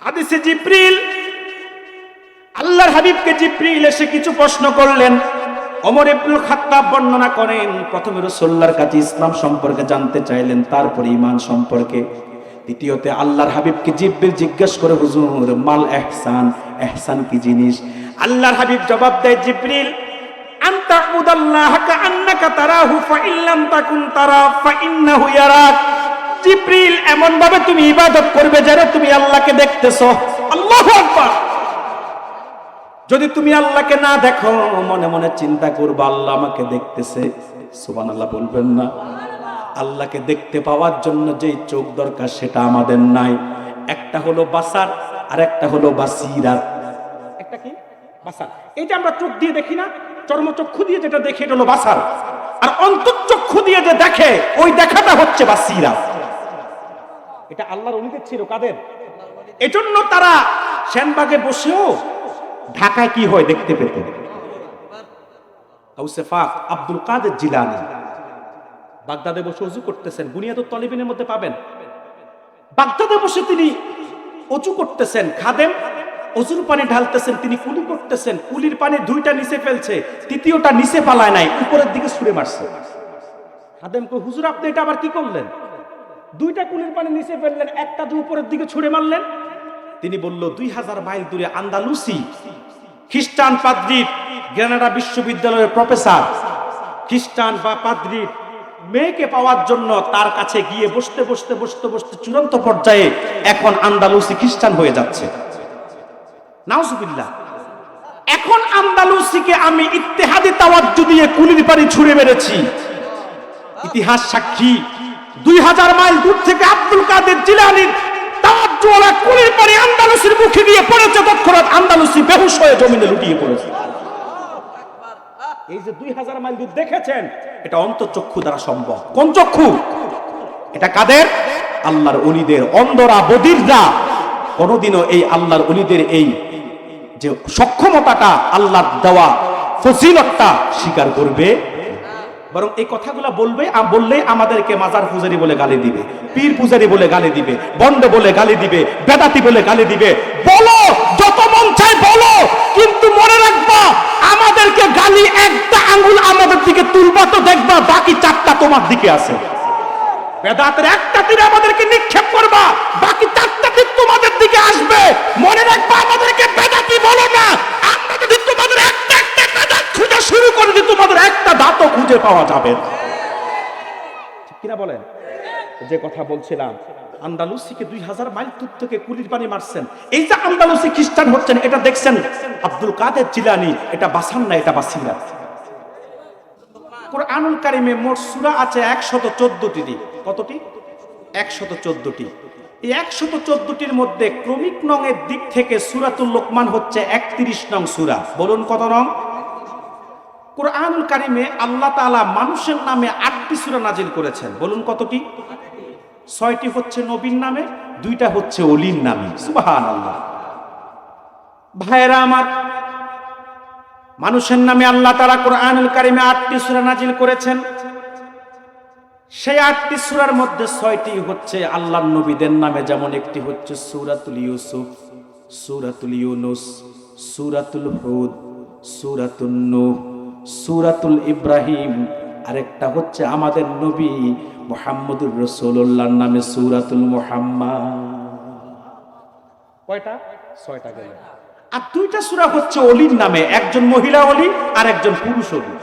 হাদিসে জিবরিল, আল্লাহর হাবিবকে জিবরিল এসে কিছু প্রশ্ন করলেন। ওমর ইবনুল খাত্তাব বর্ণনা করেন, প্রথমে রাসূলুল্লাহর কাছে ইসলাম সম্পর্কে জানতে চাইলেন, তারপর ঈমান সম্পর্কে। দ্বিতীয়তে আল্লাহর হাবিবকে জিবরিল জিজ্ঞেস করে, হুজুর মাল ইহসান, ইহসান কি জিনিস? আল্লাহর হাবিব জবাব দেয়, জিবরিল আনতা উদাল্লাহা কাআন্নাকা তারাহু ফাইন লাম তাকুন তারা ফাইন্নাহু ইয়ারাক। জিবরিল এমন ভাবে তুমি ইবাদত করবে যেন তুমি আল্লাহকে দেখতেছো। আল্লাহু আকবার। যদি তুমি আল্লাহকে না দেখো, মনে মনে চিন্তা করবে আল্লাহ আমাকে দেখতেছে। সুবহানাল্লাহ বলবেন না? আল্লাহকে দেখতে পাওয়ার জন্য যেই চোখ দরকার সেটা আমাদের নাই। একটা হলো বাসার আর একটা হলো বাসিরাত। একটা কি? বাসার। এই যে আমরা চোখ দিয়ে দেখি না, চর্মচক্ষু দিয়ে যেটা দেখি এটা হলো বাসার, আর অন্তঃচক্ষু দিয়ে যে দেখে ওই দেখাটা হচ্ছে বাসিরাত। এটা আল্লাহর ওলিদের ছিল। কাদের? এজন্য তারা সেনবাগে বসেও ঢাকায় কি হয় দেখতে পেত। গাউসে পাক আব্দুল কাদের জিলানী বাগদাদে বসে ওযু করতেছেন, বুনিয়াদুত তলিবিনের মধ্যে পাবেন। বাগদাদে বসে তিনি ওযু করতেছেন, খাদেম ওযুর পানি ঢালতেছেন, তিনি কুলি করতেছেন, কুলির পানি দুইটা নিচে ফেলছে, তৃতীয়টা নিচে পালায় নাই, উপরের দিকে ছুঁড়ে মারছে। খাদেম কই, হুজুর আপনি এটা আবার কি করলেন? দুইটা কুলির পানি নিচে ফেললেন, একটা যে উপরের দিকে ছুঁড়ে মারলেন। তিনি বলল, 2000 মাইল দূরে আন্দালুসি খ্রিস্টান পাদ্রী, গ্রেনাডা বিশ্ববিদ্যালয়ের প্রফেসর, খ্রিস্টান বা পাদ্রী মেয়েকে পাওয়ার জন্য তার কাছে গিয়ে বসতে বসতে বসতে বসতে চূড়ান্ত পর্যায়ে এখন আন্দালুসি খ্রিস্টান হয়ে যাচ্ছে। নাউজুবিল্লাহ। এখন আন্দালুসিকে আমি ইত্তেহাদি তাওয়াজ্জু দিয়ে কুলির পানি ছুঁড়ে মেরেছি। ইতিহাস সাক্ষী, 2000 মাইল দূর থেকে আব্দুল কাদের জিলানীর তাওয়াজ্জুওয়ালা কুলির পানি আন্দালুসির মুখে গিয়ে পড়েছে, তৎক্ষণাৎ আন্দালুসি বেহুশ হয়ে জমিনে লুটিয়ে পড়েছে। এই যে 2000 মাইল দূর দেখেছেন, এটা অন্তঃচক্ষু দ্বারা সম্ভব। কোন চক্ষু? এটা কাদের? আল্লাহর ওলিদের। অন্ধরা বধিররা কোনোদিনও এই আল্লাহর ওলিদের এই যে সক্ষমতাটা, আল্লাহর দেওয়া ফজিলতটা স্বীকার করবে, বরং এই কথাগুলো বললে আমাদেরকে মাজার পূজারি বলে গালি দিবে, পীর পূজারি বলে গালি দিবে, বন্ড বলে গালি দিবে, বেদাতি বলে গালি দিবে। বলো, যত মন চাই বলো, কিন্তু মনে রাখবা আমাদেরকে গালি একটা আঙ্গুল আমাদের দিকে তুলবা তো দেখবা বাকি চারটা তোমার দিকে আছে। বেদাতের একটা তীর আমাদেরকে নিক্ষেপ করবা, বাকি চারটা তীর তোমাদের দিকে আসবে। মনে রাখবা আমাদেরকে বেদাতি বলো না। আমরা যদি তোমাদের একটা একটা বেদাত খুঁজে শুরু করে দিই, তোমাদের একটা দাঁতও খুঁজে পাওয়া যাবে না। ঠিক কিনা বলেন? যে কথা বলছিলাম, আন্দালুসিকে 2000 মাইল দূর থেকে কুলির পানি মারছেন। এই যে আন্দালুসি খ্রিস্টান হচ্ছেন, এটা দেখছেন আব্দুল কাদের জিলানী, এটা বাসান না, এটা বাসিরাত। কুরআনুল কারিমে মোট সূরা আছে 114টি। কতটি? 114টি। এই 114টির মধ্যে ক্রমিক নংয়ের দিক থেকে সূরাতুল লোকমান হচ্ছে 31 নং সূরা। বলুন কত নং? কুরআনুল কারিমে আল্লাহ তাআলা মানুষের নামে 8টি সূরা নাজিল করেছেন। বলুন কতটি? 6টি হচ্ছে নবীর নামে, 2টা হচ্ছে ওলির নামে। সুবহানাল্লাহ। ভাইরা আমার, মানুষের নামে আল্লাহ তাআলা কুরআনুল কারিমে 8টি সূরা নাজিল করেছেন। সেই 8টি সূরার মধ্যে 6টি হচ্ছে আল্লাহর নবীদের নামে, যেমন একটি হচ্ছে সূরাতুল ইউসুফ, সূরাতুল ইউনুস, সূরাতুল হুদ, সূরাতুন নূহ, সূরাতুল ইব্রাহিম। আরেকটা হচ্ছে আমাদের নবী মুহাম্মদুর রাসূলুল্লাহর নামে সূরাতুল মুহাম্মাদ। কয়টা? 6টা গেল। আর 2টা সূরা হচ্ছে ওলির নামে, একজন মহিলা ওলি আর একজন পুরুষ ওলি।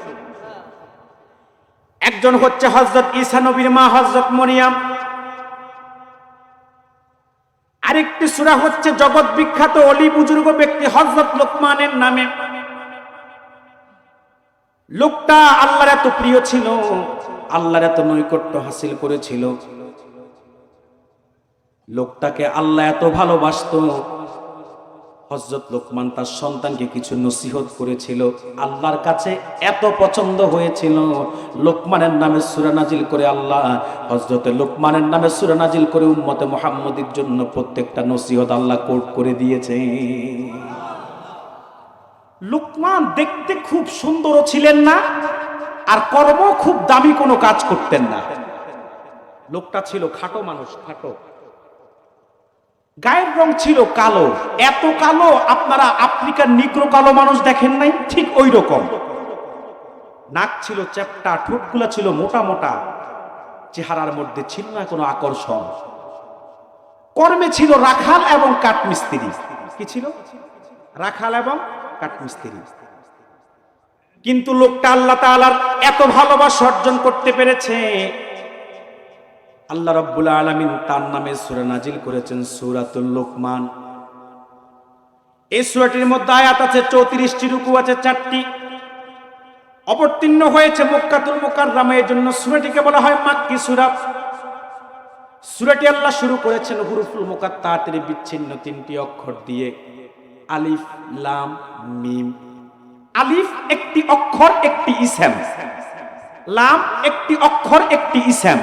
একজন হচ্ছে হযরত ঈসা নবীর মা হযরত মরিয়ম। আরেকটি সূরা হচ্ছে জগৎ বিখ্যাত ওলি বুজুর্গ ব্যক্তি হযরত লোকমানের নামে। লোকটা আল্লাহর এত প্রিয় ছিল, আল্লাহর এত নৈকট্য হাসিল করেছিল, লোকটাকে আল্লাহ এত ভালোবাসতো, হযরত লোকমান তার সন্তানকে কিছু নসিহত করেছিল, আল্লাহর কাছে এত পছন্দ হয়েছিল, লোকমানের নামে সূরা নাজিল করে আল্লাহ হযরত লোকমানের নামে সূরা নাজিল করে উম্মতে মুহাম্মদীর জন্য প্রত্যেকটা নসিহত আল্লাহ কোট করে দিয়েছে। লোকমান দেখতে খুব সুন্দর ছিলেন না, আর কর্ম খুব দামি কোনো কাজ করতেন না। লোকটা ছিল খাটো মানুষ, খাটো। গায়ের রং ছিল কালো, এত কালো আপনারা আফ্রিকার নিগ্রো কালো মানুষ দেখেন নাই, ঠিক ওই রকম। নাক ছিল চ্যাপ্টা, ঠোঁটগুলা ছিল মোটা মোটা, চেহারার মধ্যে ছিল না কোনো আকর্ষণ। কর্মে ছিল রাখাল এবং কাঠমিস্ত্রি। কি ছিল? রাখাল এবং কাঠমিস্ত্রি। কিন্তু লোকটা আল্লাহ তাআলার এত ভালোবাসা অর্জন করতে পেরেছে, আল্লাহ রাব্বুল আলামিন তার নামে সূরা নাজিল করেছেন সূরাতুল লোকমান। এই সূরাটির মধ্যে আয়াত আছে 34টি, রুকু আছে 4টি, অবতীর্ণ হয়েছে মক্কাতুল মুকাররমা। এর জন্য সূরাটিকে বলা হয় মাক্কি সূরা। সূরাটি আল্লাহ শুরু করেছেন হুরুফুল মুকাত্তাতের বিচ্ছিন্ন 3টি অক্ষর দিয়ে, আলিফ লাম মিম। আলিফ একটি অক্ষর একটি ইসম, লাম একটি অক্ষর একটি ইসম,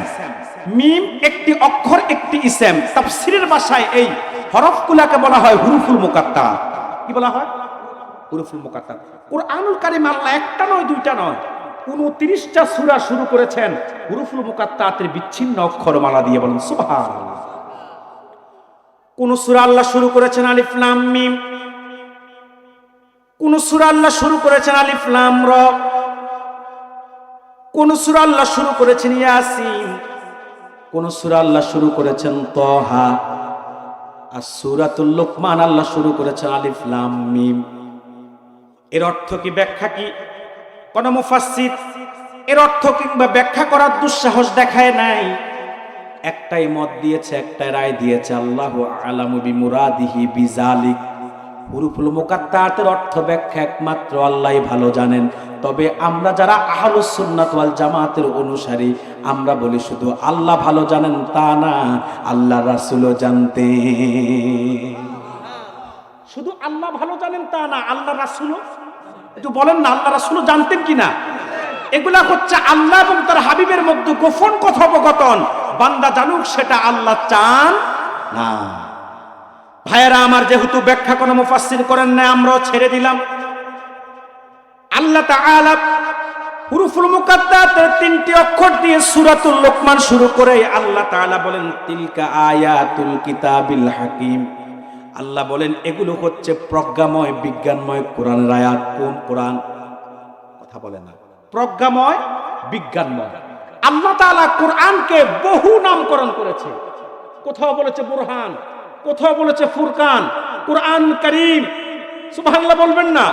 মিম একটি অক্ষর একটি ইসম। তাফসীরের ভাষায় এই হরফগুলোকে বলা হয় হুরুফুল মুকাত্তাত। কি বলা হয়? হুরুফুল মুকাত্তাত। কুরআনুল কারীম আল্লাহ একটা নয় দুইটা নয় 29টা সূরা শুরু করেছেন হুরুফুল মুকাত্তাতের বিচ্ছিন্ন অক্ষরমালা দিয়ে। বলেন সুবহানাল্লাহ। কোন সূরা আল্লাহ শুরু করেছেন আলিফ লাম মিম, কোন সূরা আল্লাহ শুরু করেছেন আলিফ লাম র, কোন সূরা আল্লাহ শুরু করেছেন ইয়াসিন, কোন সূরা আল্লাহ শুরু করেছেন তাহা, আর সূরাতুল লোকমান আল্লাহ শুরু করেছেন আলিফ লাম মিম। এর অর্থ কি, ব্যাখ্যা কি? কোন মুফাসসির এর অর্থ কিংবা ব্যাখ্যা করার দুঃসাহস দেখায় নাই। একটাই মত দিয়েছে, একটাই রায় দিয়েছে, আল্লাহু আলামু বিমুরাদিহি বিযালিক। হুরুফুল মুকাত্তাতের অর্থ ব্যাখ্যা একমাত্র আল্লাহই ভালো জানেন। তবে আমরা যারা আহলুস সুন্নাত ওয়াল জামাতের অনুসারী, আমরা বলি শুধু আল্লাহ ভালো জানেন তা না, আল্লাহ রাসূলও জানতেন। শুধু আল্লাহ ভালো জানেন তা না, আল্লাহ রাসূলও। একটু বলেন না, আল্লাহ রাসূলও জানতেন কিনা? এগুলা হচ্ছে আল্লাহ এবং তার হাবিবের মধ্যে গোপন কথোপকথন। বান্দা জানুক সেটা আল্লাহ চান না। ভাইয়েরা আমার, যেহেতু ব্যাখ্যা কোনো মুফাসসির করেন না, আমরাও ছেড়ে দিলাম। আল্লাহ তাআলা হুরুফুল মুকাত্তাতের 3টি অক্ষর দিয়ে সূরাতুল লোকমান শুরু করে আল্লাহ তাআলা বলেন তিলকা আয়াতুল কিতাবিল হাকিম। আল্লাহ বলেন এগুলো হচ্ছে প্রজ্ঞাময় বিজ্ঞানময় কোরআনের আয়াত। কোন কোরআন? কথা বলে না। প্রজ্ঞাময় বিজ্ঞানময়। আল্লাহ তাআলা কোরআনকে বহু নামকরণ করেছে। কোথাও বলেছে বুরহান, কোথাও বলেছে ফুরকান, কোরআন কারীম। সুবহানাল্লাহ বলবেন না?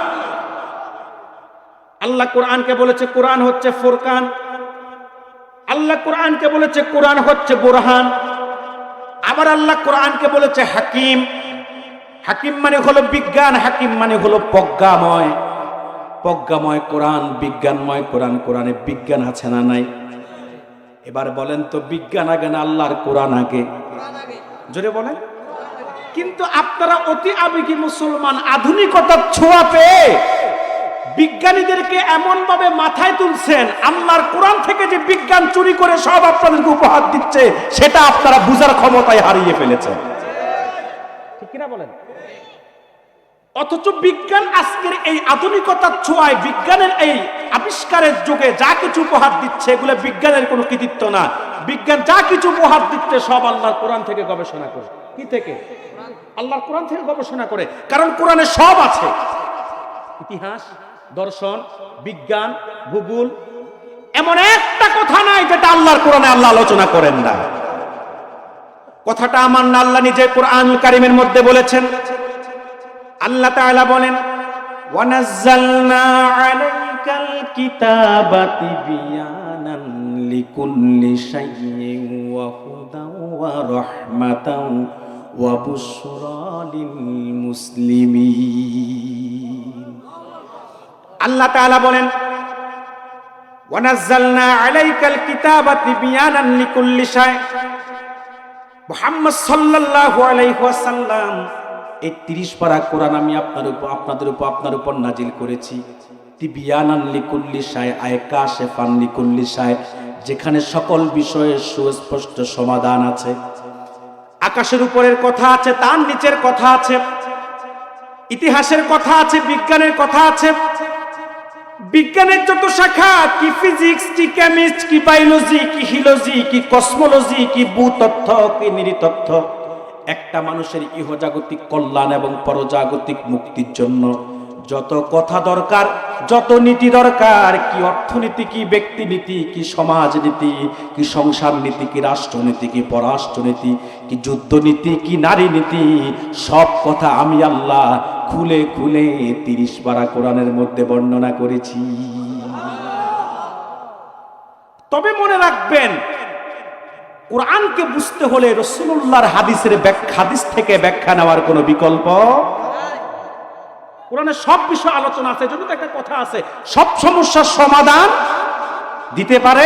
আল্লাহ কোরআনকে বলেছে কোরআন হচ্ছে ফুরকান, আল্লাহ কোরআনকে বলেছে কোরআন হচ্ছে বুরহান। আবার আল্লাহ কোরআনকে বলেছে হাকিম। হাকিম মানে হলো বিজ্ঞান, হাকিম মানে হলো প্রজ্ঞাময়। প্রজ্ঞাময় কোরআন, বিজ্ঞানময় কোরআন। কোরআনে বিজ্ঞান আছে না নাই? এবার বলেন তো, বিজ্ঞান আগে না আল্লাহর কোরআন আগে? জোরে বলেন। কিন্তু আপনারা অতি আবেগী মুসলমান, আধুনিকতার ছোঁয়া পেয়ে বিজ্ঞানীদেরকে এমন ভাবে মাথায় তুলছেন, আল্লাহর কোরআন থেকে যে বিজ্ঞান চুরি করে সব আপনাদেরকে উপহার দিচ্ছে, সেটা আপনারা বুঝার ক্ষমতায় হারিয়ে ফেলেছেন। ঠিক কিনা বলেন? অথচ বিজ্ঞান আজকের এই আধুনিকতার ছোঁয়ায়, বিজ্ঞানের এই আবিষ্কারের যুগে যা কিছু উপহার দিচ্ছে, এগুলো বিজ্ঞানের কোনো কৃতিত্ব না। বিজ্ঞান যা কিছু উপহার দিচ্ছে সব আল্লাহর কোরআন থেকে গবেষণা করে। কি থেকে? আল্লাহর কোরআন থেকে গবেষণা করে। কারণ কোরআনে সব আছে, ইতিহাস, দর্শন, বিজ্ঞান, ভূগোল। এমন একটা কথা নাই যেটা আল্লাহর কোরআনে আল্লাহ আলোচনা করেন না। কথাটা আমার না, আল্লাহ নিজে কোরআনুল কারীমের মধ্যে বলেছেন। আল্লাহ তাআলা বলেন ওয়ানাজ্জালনা আলাইকাল কিতাবা তিবয়ানান লিকুল্লি শাইইন ওয়া হুদান ওয়া রাহমাতান ওয়া বুশরা লিল মুসলিমিন। আল্লাহ তাআলা বলেন ওয়ানাজ্জালনা আলাইকাল কিতাবা তিবয়ানান লিকুল্লি শাই। মুহাম্মদ সাল্লাল্লাহু আলাইহি ওয়াসাল্লাম, এই 30 পারা কোরআন আমি আপনার উপর নাজিল করেছি। তিবিয়ানান লিকুল্লি শাই, আয় কাশিফান লিকুল্লি শাই, যেখানে সকল বিষয়ের সুস্পষ্ট সমাধান আছে। আকাশের উপরের কথা আছে, তার নিচের কথা আছে, ইতিহাসের কথা আছে, বিজ্ঞানের কথা আছে। বিজ্ঞানের যত শাখা, কি ফিজিক্স, কি কেমিস্ট্রি, কি বায়োলজি, কি হিলোজি, কি কসমোলজি, কি ভূতত্ত্ব, কি নৃতত্ত্ব, একটা মানুষের ইহজাগতিক কল্যাণ এবং পরজাগতিক মুক্তির জন্য যত কথা দরকার, যত নীতি দরকার, কি অর্থনীতি, কি ব্যক্তিনীতি, কি সমাজনীতি, কি সংসার নীতি, কি রাষ্ট্রনীতি, কি পররাষ্ট্রনীতি, কি যুদ্ধনীতি, কি নারী নীতি, সব কথা আমি আল্লাহ খুলে খুলে 30 পারা কোরআনের মধ্যে বর্ণনা করেছি। তবে মনে রাখবেন, কোরআনকে বুঝতে হলে রাসূলুল্লাহর হাদিস থেকে ব্যাখ্যা নেওয়ার কোনো বিকল্প। কোরআনে সব বিষয় আলোচনা আছে, যদি তো একটা কথা আছে, সব সমস্যার সমাধান দিতে পারে,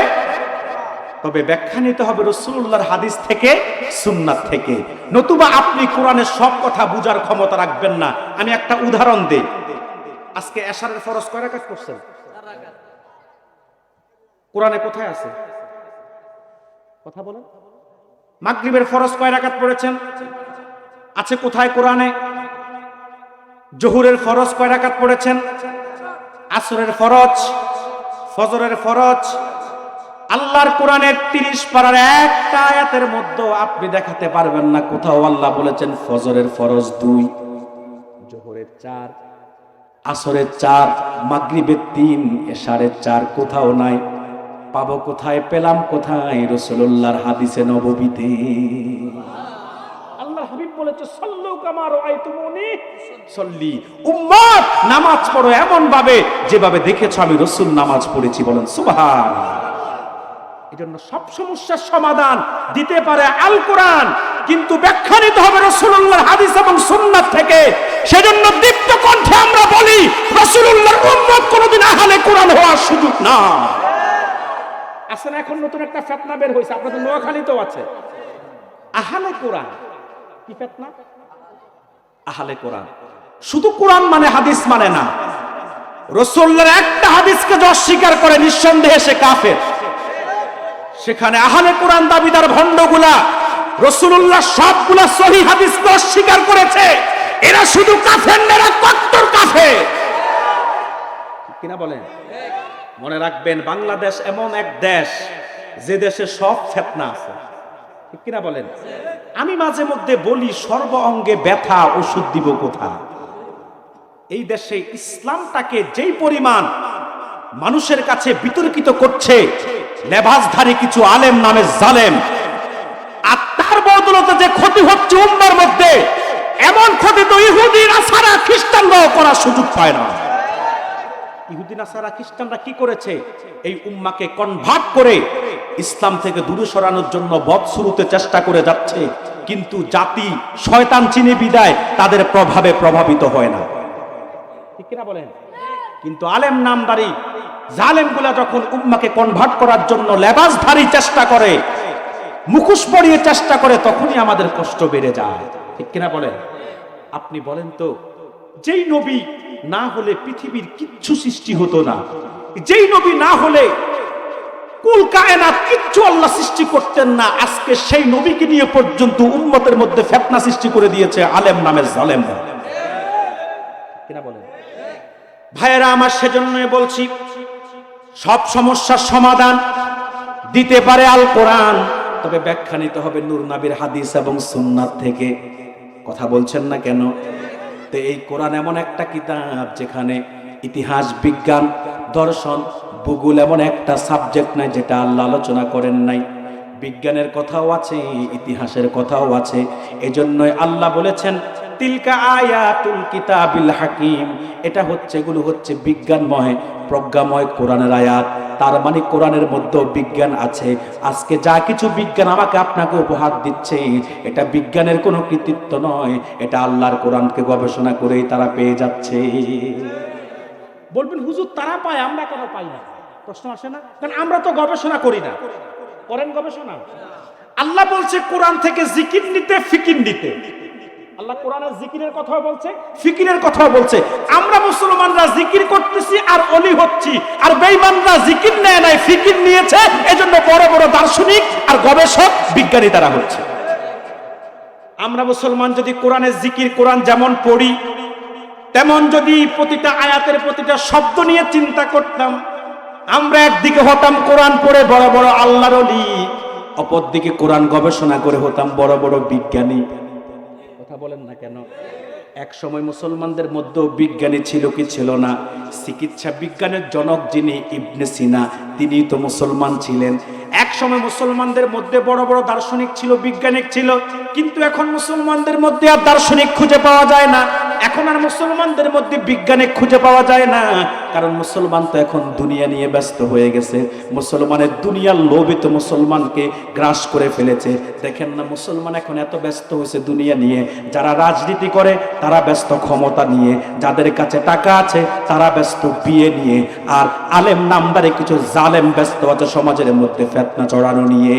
তবে ব্যাখ্যা নিতে হবে রাসূলুল্লাহর হাদিস থেকে, সুন্নাত থেকে, নতুবা আপনি কোরআনের সব কথা বুঝার ক্ষমতা রাখবেন না। আমি একটা উদাহরণ দেই। আজকে এশারের ফরজ কয় রাকাত পড়ছেন? কোরআনে কোথায় আছে? কথা বলেন। মাগরিবের ফরজ কয় রাকাত পড়েছেন? আছে কোথায় কোরআনে? জোহরের ফরজ কয় রাকাত পড়েছেন? আসরের ফরজ, ফজরের ফরজ। আল্লাহর কোরআনের 30 পারার একটা আয়াতের মধ্যে আপনি দেখাতে পারবেন না কোথাও আল্লাহ বলেছেন ফজরের ফরজ 2, জোহরের 4, আসরের 4, মাগরিবের 3, এশারের 4, কোথাও নাই। পাবো কোথায়? পেলাম কোথায়? রাসূলুল্লাহর হাদিসে নববীতে। আল্লাহর হাবিব বলেছে সাল্লু কামা রাআইতুমুনি সাল্লি। উম্মত নামাজ পড়ো এমন ভাবে যেভাবে দেখেছো আমি রাসূল নামাজ পড়েছি। বলেন সুবহানাল্লাহ। এজন্য সব সমস্যার সমাধান দিতে পারে আল কোরআন, কিন্তু ব্যাখ্যা নিতে হবে রাসূলুল্লাহর হাদিস এবং সুন্নাত থেকে। সেজন্য দীপ্ত কণ্ঠে আমরা বলি, রাসূলুল্লাহর উম্মত কোনোদিন আহলে কোরআন হওয়ার সুযোগ না। আসলে এখন নতুন একটা ফিতনা বের হয়েছে, আপনাদের নোয়াখালীতেও আছে, আহলে কোরআন। কি ফিতনা? আহলে কোরআন শুধু কোরআন মানে হাদিস মানে না। রাসূলুল্লাহর একটা হাদিসকে যে অস্বীকার করে নিঃসন্দেহে সে কাফের। সেখানে আহলে কোরআন দাবিদার ভণ্ডগুলা রাসূলুল্লাহ সবগুলা সহিহ হাদিসকে অস্বীকার করেছে। এরা শুধু কাফের না, এরা কট্টর কাফের। কিনা বলেন? মনে রাখবেন, বাংলাদেশ এমন এক দেশ যে দেশে সব ফিতনা আছে। ঠিক কিনা বলেন? আমি মাঝে মধ্যে বলি, সর্ব অঙ্গে ব্যথা, ওষুধ দিব কোথায়? এই দেশে ইসলামটাকে যেই পরিমাণ মানুষের কাছে বিতর্কিত করছে লেবাসধারী কিছু আলেম নামে জালেম, আর তার বদৌলতে যে ক্ষতি হচ্ছে উম্মার মধ্যে, এমন ক্ষতি তো ইহুদি নাসারা খ্রিস্টানরাও করার সুযোগ পায় না। ইহুদি নাসারা খ্রিস্টানরা কি করেছে? এই উম্মাকে কনভার্ট করে ইসলাম থেকে দূরে সরানোর জন্য বদসুরুতে চেষ্টা করে যাচ্ছে, কিন্তু জাতি শয়তান চিনে বিদায় তাদের প্রভাবে প্রভাবিত হয় না। ঠিক কিনা বলেন? কিন্তু আলেম নামদারি জালেমগুলা যখন উম্মাকে কনভার্ট করার জন্য লেবাসধারী চেষ্টা করে, মুখোশ পরিয়ে চেষ্টা করে, তখনই আমাদের কষ্ট বেড়ে যায়। ঠিক কিনা বলেন? আপনি বলেন তো, যেই নবী না হলে পৃথিবীর কিচ্ছু সৃষ্টি হতো না, যেই নবী না হলে কুল কায়নাত কিচ্ছু আল্লাহ সৃষ্টি করতেন না, আজকে সেই নবীকে নিয়ে পর্যন্ত উম্মতের মধ্যে ফিতনা সৃষ্টি করে দিয়েছে আলেম নামের জালেমরা। কিনা বলেন? ভাইয়েরা আমার, সেজন্যই বলছি, সব সমস্যার সমাধান দিতে পারে আল কোরআন, তবে ব্যাখ্যা নিতে হবে নূর নবীর হাদিস এবং সুন্নাত থেকে। কথা বলছেন না কেন? তো এই কোরআন এমন একটা কিতাব যেখানে ইতিহাস, বিজ্ঞান, দর্শন, ভূগোল এমন একটা সাবজেক্ট নাই যেটা আল্লাহ আলোচনা করেন নাই। বিজ্ঞানের কথাও আছে, ইতিহাসের কথাও আছে। এজন্যই আল্লাহ বলেছেন তিলকা আয়াতুল কিতাবিল হাকিম। এটা হচ্ছে, এগুলো হচ্ছে বিজ্ঞানময়, প্রজ্ঞাময় কোরআনের আয়াত। তার মানে কোরআনের মধ্যেও বিজ্ঞান আছে। আজকে যা কিছু বিজ্ঞান আমাকে আপনাকে উপহার দিচ্ছে, এটা বিজ্ঞানের কোনো কৃতিত্ব নয়, এটা আল্লাহর কোরআনকে গবেষণা করেই তারা পেয়ে যাচ্ছে। বলবেন হুজুর তারা পায়, আমরা কেন পাই না? প্রশ্ন আসে না? কারণ আমরা তো গবেষণা করি না। করেন গবেষণা? আল্লাহ বলছে কোরআন থেকে জিকির নিতে, ফিকির নিতে। আল্লাহ কোরআনের জিকিরের কথা বলছে, ফিকিরের কথা বলছে। আমরা মুসলমানরা জিকির করতেছি আর অলি হচ্ছি, আর বেঈমানরা জিকির নেয় নাই, ফিকির নিয়েছে। এজন্য বড় বড় দার্শনিক আর গবেষক, বিজ্ঞানী তারা হচ্ছে। আমরা মুসলমান যদি কোরআনের জিকির, কোরআন যেমন পড়ি, তেমন যদি প্রতিটা আয়াতের প্রতিটা শব্দ নিয়ে চিন্তা করতাম, আমরা একদিকে হতাম কোরআন পড়ে বড় বড় আল্লাহর ওলি, অপরদিকে কোরআন গবেষণা করে হতাম বড় বড় বিজ্ঞানী। কথা বলেন না কেন? এক সময় মুসলমানদের মধ্যেও বিজ্ঞানী ছিল কি ছিল না? চিকিৎসা বিজ্ঞানের জনক যিনি ইবনে সিনা, তিনি তো মুসলমান ছিলেন। এক সময় মুসলমানদের মধ্যে বড় বড় দার্শনিক ছিল, বিজ্ঞানিক ছিল, কিন্তু এখন মুসলমানদের মধ্যে আর দার্শনিক খুঁজে পাওয়া যায় না, এখন আর মুসলমানদের মধ্যে বিজ্ঞানিক খুঁজে পাওয়া যায় না। কারণ মুসলমান তো এখন দুনিয়া নিয়ে ব্যস্ত হয়ে গেছে। মুসলমানের দুনিয়ার লোভই তো মুসলমানকে গ্রাস করে ফেলেছে। দেখেন না, মুসলমান এখন এত ব্যস্ত হয়েছে দুনিয়া নিয়ে। যারা রাজনীতি করে তারা ব্যস্ত ক্ষমতা নিয়ে, যাদের কাছে টাকা আছে তারা ব্যস্ত বিয়ে নিয়ে, আর আলেম নামদারে কিছু জালেম ব্যস্ত আছে সমাজের মধ্যে ফিতনা ছড়ানো নিয়ে।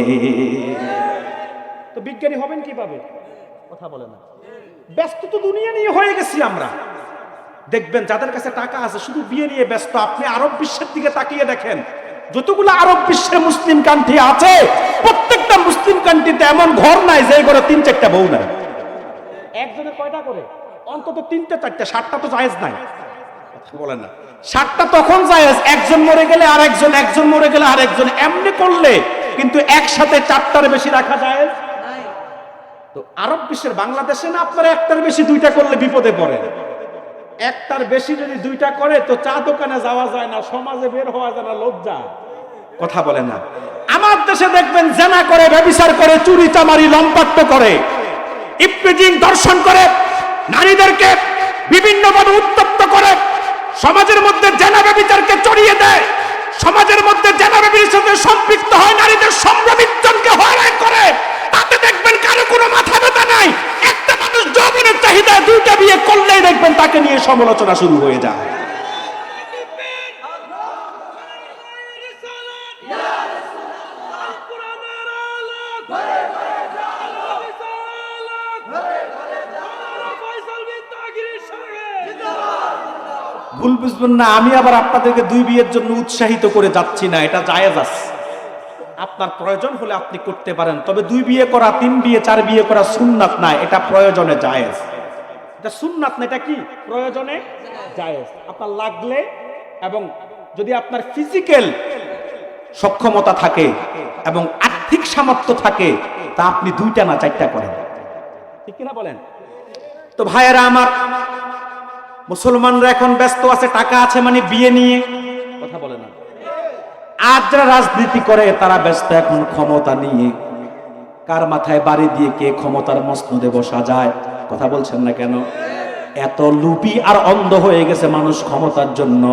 তো বিজ্ঞানী হবেন কিভাবে? কথা বলে না। ব্যস্ত তো দুনিয়া নিয়ে হয়ে গেছি আমরা। দেখবেন যাদের কাছে টাকা আছে শুধু বিয়ে নিয়ে ব্যস্ত। আপনি আরব বিশ্বের দিকে তাকিয়ে দেখেন, যতগুলো আরব বিশ্বে মুসলিম কান্ট্রি আছে, প্রত্যেকটা মুসলিম কান্ট্রিতে এমন ঘর নাই যে ঘরে 3-4টা বউ নাই। একজনের কয়টা করে? অন্তত 3-4টা, 7টা তো জায়েজ নাই। কথা বলে না। 7টা তখন জায়েজ একজন মরে গেলে আরেকজন, একজন মরে গেলে আরেকজন, এমনি করলে। কিন্তু একসাথে 4টার বেশি রাখা জায়েজ নাই। তো আরব বিশ্বের বাংলাদেশে না আপনারা 1টার বেশি 2টা করলে বিপদে পড়ে। 1টার বেশি যদি 2টা করে তো চা দোকানে যাওয়া যায় না, সমাজে বের হওয়া যায় না, লজ্জা। কথা বলে না। আমার দেশে দেখবেন জেনা করে, ব্যভিচার করে, চুরি চামারি লম্পাট্ট করে, ইফতিজিং দর্শন করে, নারীদেরকে বিভিন্নভাবে উত্তপ্ত করে, সমাজের মধ্যে জেনা ব্যভিচারকে চড়িয়ে দেয়, সমাজের মধ্যে জেনা ব্যভিচারের সাথে সম্পৃক্ত হয়, নারীদের সম্ভ্রমিত্তনকে হয়রান করে। তাতে দেখবেন কারো কোনো মাথা ব্যথা নাই। একটা মানুষ যৌবনের চাহিদা 2টা বিয়ে করলেই দেখবেন তাকে নিয়ে সমালোচনা শুরু হয়ে যায়। ভুল বুঝবেন না, আমি আবার আপনাদেরকে 2 বিয়ের জন্য উৎসাহিত করে যাচ্ছি না, এটা জায়েজ আছে। আপনার প্রয়োজন হলে আপনি করতে পারেন, তবে 2 বিয়ে করা, 3 বিয়ে, 4 বিয়ে করা সুন্নাত না, এটা প্রয়োজনে জায়েজ। এটা সুন্নাত না, এটা কি? প্রয়োজনে জায়েজ। আপনার লাগলে, এবং যদি আপনার ফিজিক্যাল সক্ষমতা থাকে এবং আর্থিক সামর্থ্য থাকে, তা আপনি 2টা না 4টা করেন। ঠিক কিনা বলেন? তো ভাইয়েরা আমার, মুসলমানরা এখন ব্যস্ত আছে, টাকা আছে মানে বিয়ে নিয়ে। কথা বলে না। আর যারা রাজনীতি করে তারা ব্যস্ত এখন ক্ষমতা নিয়ে। কার মাথায় বাড়ি দিয়ে কে ক্ষমতার মসনদে বসা যায়। কথা বলছেন না কেন? এত লুপি আর অন্ধ হয়ে গেছে মানুষ ক্ষমতার জন্য।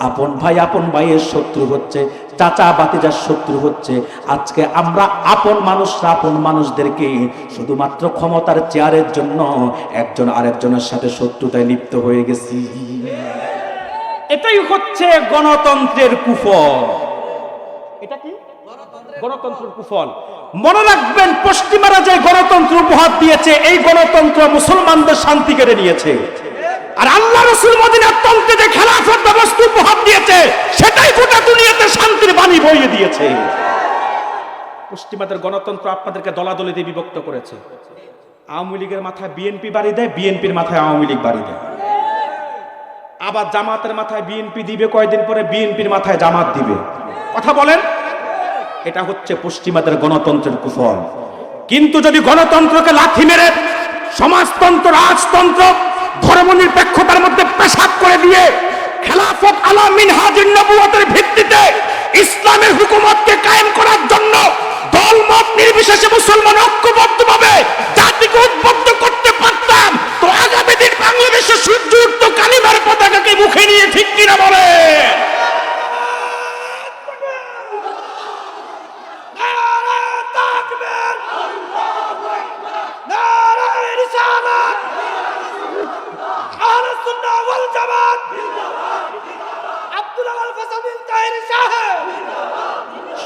আপন ভাই আপন ভাইয়ের শত্রু হচ্ছে, চাচা বাতিজার শত্রু হচ্ছে। আজকে আমরা আপন মানুষরা আপন মানুষদেরকে শুধুমাত্র ক্ষমতার চেয়ারের জন্য একজন আরেকজনের সাথে শত্রুতায় লিপ্ত হয়ে গেছি। এটাই হচ্ছে গণতন্ত্রের কুফল। এটা কি? গণতন্ত্রের কুফল। মনে রাখবেন, পশ্চিমারা যে গণতন্ত্র উপহার দিয়েছে, এই গণতন্ত্র মুসলমানদের শান্তি কেড়ে নিয়েছে। আর আল্লাহ রাসূল মদিনার তন্ত্রে যে খেলাফত ব্যবস্থা উপহার দিয়েছে, সেটাই গোটা দুনিয়াতে শান্তির বাণী বইয়ে দিয়েছে। পশ্চিমাদের গণতন্ত্র আপনাদেরকে দলাদলিতে বিভক্ত করেছে। আওয়ামী লীগের মাথায় বিএনপি বাড়ি দেয়, বিএনপির মাথায় আওয়ামী লীগ বাড়ি দেয়। আবার জামাতের মাথায় বিএনপি দিবে, কয়েকদিন পরে বিএনপির মাথায় জামাত দিবে। কথা বলেন। এটা হচ্ছে পশ্চিমাদের গণতন্ত্রের কুফল। কিন্তু যদি গণতন্ত্রকে লাথি মেরে সমাজতন্ত্র, রাজতন্ত্র, ধর্মনিরপেক্ষতার মধ্যে পেশাব করে দিয়ে খেলাফত আলা মিনহাজুন নবুওয়াতের ভিত্তিতে ইসলামের হুকুমতকে কায়েম করার জন্য দলমত নির্বিশেষে মুসলমান ঐক্যবদ্ধভাবে জাতিকে উদ্বুদ্ধ করতে পারতাম, তো আগামী দিন বাংলাদেশে সূর্যযুক্ত কালিমার পতাকাকে মুখে নিয়ে ঠিক কিনা বলে?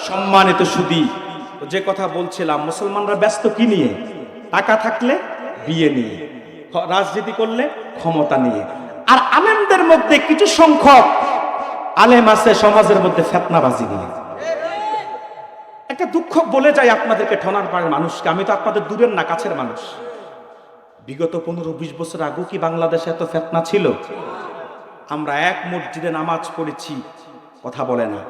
সম্মানিত সুধী, যে কথা বলছিলাম, মুসলমানরা ব্যস্ত কি নিয়ে? টাকা থাকলে বিয়ে নিয়ে, রাজনীতি করলে ক্ষমতা নিয়ে। আর আলেমদের মধ্যে কিছু সংখ্যক আলেম আছে সমাজের মধ্যে ফিতনাবাজি নিয়ে। একটা দুঃখ বলে যাই আপনাদেরকে, ঠনার পাড়ের মানুষকে। আমি তো আপনাদের দূরের না, কাছের মানুষ। বিগত 15-20 বছর আগেও কি বাংলাদেশে এত ফিতনা ছিল? আমরা এক মসজিদে নামাজ পড়েছি, কথা বলে না,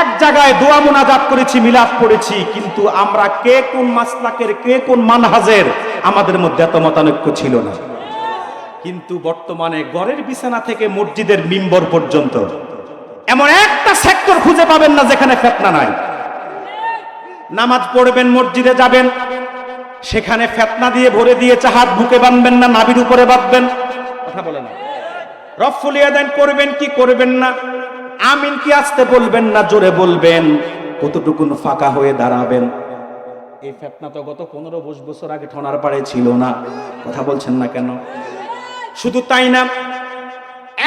এক জায়গায় দোয়া মুনাজাত করেছি, মিলাদ পড়েছি, কিন্তু আমরা কে কোন মাসলাকের, কে কোন মানহাজের, আমাদের মধ্যে এত মতানৈক্য ছিল না। কিন্তু বর্তমানে ঘরের বিছানা থেকে মসজিদের মিম্বর পর্যন্ত এমন একটা সেক্টর খুঁজে পাবেন না যেখানে ফিতনা নাই। নামাজ পড়বেন, মসজিদে যাবেন, সেখানে ফিতনা দিয়ে ভরে দিয়েছে, হাত বুকে বাঁধবেন না, নাভির উপরে বাঁধবেন, কথা বলে না। রফুল ইয়াদাইন করবেন কি করবেন না, আমিন কি আস্তে বলবেন না জোরে বলবেন, কতটুকুন ফাঁকা হয়ে দাঁড়াবেন। এই ফিতনা তো গত 15-20 বছর আগে ঠোনার পাড়ে ছিল না, কথা বলছেন না কেন? শুধু তাই না,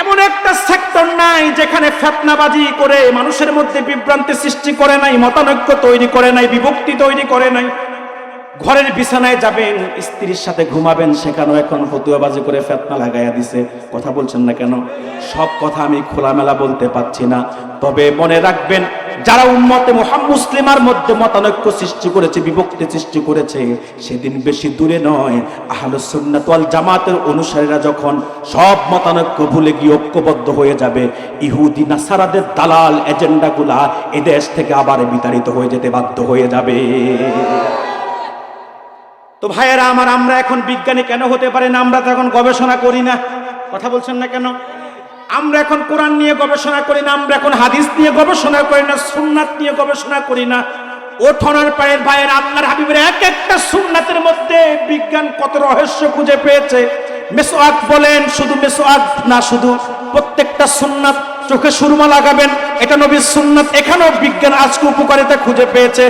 এমন একটা সেক্টর নাই যেখানে ফিতনাবাজি করে মানুষের মধ্যে বিভ্রান্তি সৃষ্টি করে নাই, মতানৈক্য তৈরি করে নাই, বিভক্তি তৈরি করে নাই। ঘরের বিছানায় যাবেন, স্ত্রীর সাথে ঘুমাবেন, সেখানেও এখন ফতুয়াবাজি করে ফিতনা লাগাইয়া দিছে, কথা বলছেন না কেন? সব কথা আমি খোলামেলা বলতে পারছি না, তবে মনে রাখবেন, যারা উম্মতে মুসলিমার মধ্যে মতানৈক্য সৃষ্টি করেছে, বিভক্তি সৃষ্টি করেছে, সেদিন বেশি দূরে নয়, আহলুস সুন্নাত ওয়াল জামাতের অনুসারীরা যখন সব মতানৈক্য ভুলে গিয়ে ঐক্যবদ্ধ হয়ে যাবে, ইহুদি নাসারাদের দালাল এজেন্ডাগুলা এদেশ থেকে আবার বিতাড়িত হয়ে যেতে বাধ্য হয়ে যাবে। তো ভাইয়েরা আমার, আমরা এখন বিজ্ঞানী কেন হতে পারি না? আমরা তো এখন গবেষণা করি না, কথা বলছেন না কেন? আমরা এখন কোরআন নিয়ে গবেষণা করি না, আমরা এখন হাদিস নিয়ে গবেষণা করি না, সুন্নাত নিয়ে গবেষণা করি না। ও ঠনার পায়ের ভাইয়ের, আল্লাহর হাবিবের এক একটা সুন্নাতের মধ্যে বিজ্ঞান কত রহস্য খুঁজে পেয়েছে। মেসওয়াক বলেন, শুধু মেসওয়াক না, শুধু প্রত্যেকটা সুন্নাত, চোখে সুরমা লাগাবেন, এটা নবীর সুন্নাত, এখানেও বিজ্ঞান আজকে উপকারিতা খুঁজে পেয়েছে।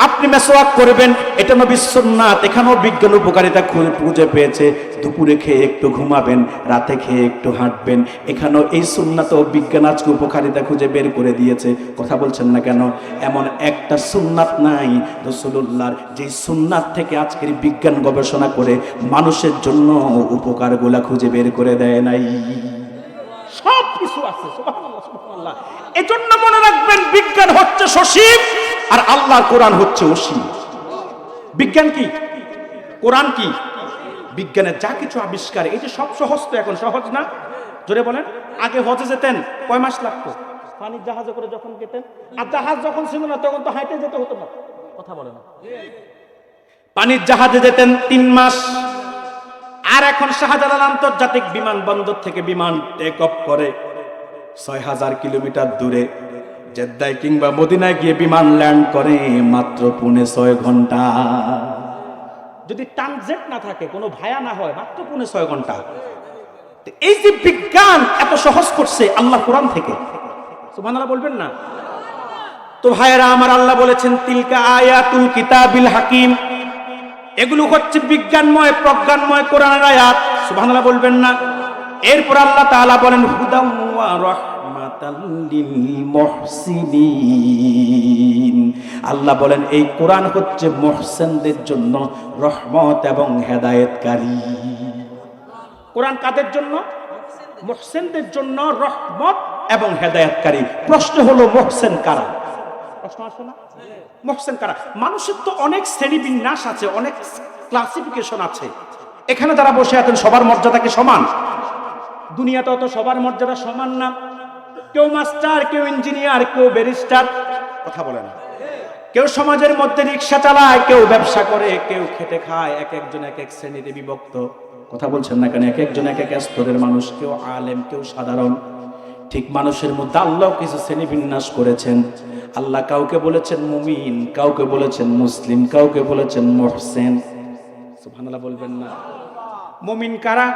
আপনি মেসওয়াক করবেন, এটা নবীর সুন্নাত, এখানেও বিজ্ঞান উপকারিতা খুঁজে পেয়েছে। দুপুরে খেয়ে একটু ঘুমাবেন, রাতে খেয়ে একটু হাঁটবেন, এখানেও এই সুন্নাত ও বিজ্ঞান আজকে উপকারিতা খুঁজে বের করে দিয়েছে, কথা বলছেন না কেন? এমন একটা সুন্নাত নাই রাসূলুল্লাহর যে সুন্নাত থেকে আজকের বিজ্ঞান গবেষণা করে মানুষের জন্য উপকারগুলা খুঁজে বের করে দেয় নাই। সব কিছু আছে, সুবহানাল্লাহ সুবহানাল্লাহ। এজন্য মনে রাখবেন, বিজ্ঞান হচ্ছে সসীম আর আল্লাহর কোরআন হচ্ছে অসীম। বিজ্ঞান কি, কোরআন কি? বিজ্ঞানের যা কিছু আবিষ্কার, এই যে সব সহজ, তো এখন সহজ না? জোরে বলেন। আগে হজে যেতেন, কয় মাস লাগতো? পানির জাহাজে করে যখন যেতেন, আর জাহাজ যখন ছিল না তখন তো হাইটে যেতে হতো না, কথা বলে না। পানির জাহাজে যেতেন 3 মাস। আর এখন শাহজালাল আন্তর্জাতিক বিমানবন্দর থেকে বিমান টেক অফ করে 6000 কিলোমিটার দূরে জেদ্দায় কিংবা মদিনায় গিয়ে বিমান ল্যান্ড করে মাত্র 6.25 ঘন্টা। যদি ট্রানজিট না থাকে, কোনো ভায়া না হয়, মাত্র 6.25 ঘন্টা। এই যে বিজ্ঞান এত সহজ করছে আল্লাহ কোরআন থেকে, সুবহানাল্লাহ বলবেন না? তো ভাইয়েরা আমার, আল্লাহ বলেছেন তিলকা আয়াতুল কিতাবিল হাকিম, এগুলো হচ্ছে বিজ্ঞানময় প্রজ্ঞানময় কোরআনের আয়াত, সুবহানাল্লাহ বলবেন না? এরপর আল্লাহ তাআলা বলেন হুদাম ওয়া রাহমাতাল লিল মুহসিনিন, আল্লাহ বলেন এই কোরআন হচ্ছে মুহসিনদের জন্য রহমত এবং হেদায়েতকারী। কোরআন কাদের জন্য? মুহসিনদের জন্য রহমত এবং হেদায়েতকারী। প্রশ্ন হলো, মুহসিন কারা? প্রশ্ন আসে না? মুহসিন কারা? মানুষের তো অনেক শ্রেণী বিন্যাস আছে, অনেক ক্লাসিফিকেশন আছে। এখানে যারা বসে আছেন সবার মর্যাদা কি সমান? দুনিয়াতে তো সবার মর্যাদা সমান না। কেউ মাস্টার, কেউ ইঞ্জিনিয়ার, কেউ ব্যারিস্টার, কথা বলে না? কেউ সমাজের মধ্যে রিক্সা চালায়, কেউ ব্যবসা করে, কেউ খেটে খায়, এক একজন এক এক শ্রেণীতে বিভক্ত, কথা বলছেন না কেন? এক একজন এক এক স্তরের মানুষ, কেউ আলেম, কেউ সাধারণ। ঠিক মানুষের মধ্যে আল্লাহ কিছু শ্রেণী বিন্যাস করেছেন। আল্লাহ কাউকে বলেছেন মুমিন, কাউকে বলেছেন মুসলিম, কাউকে বলেছেন মুহসিন, সুবহানাল্লাহ বলবেন না? মুমিন কারা?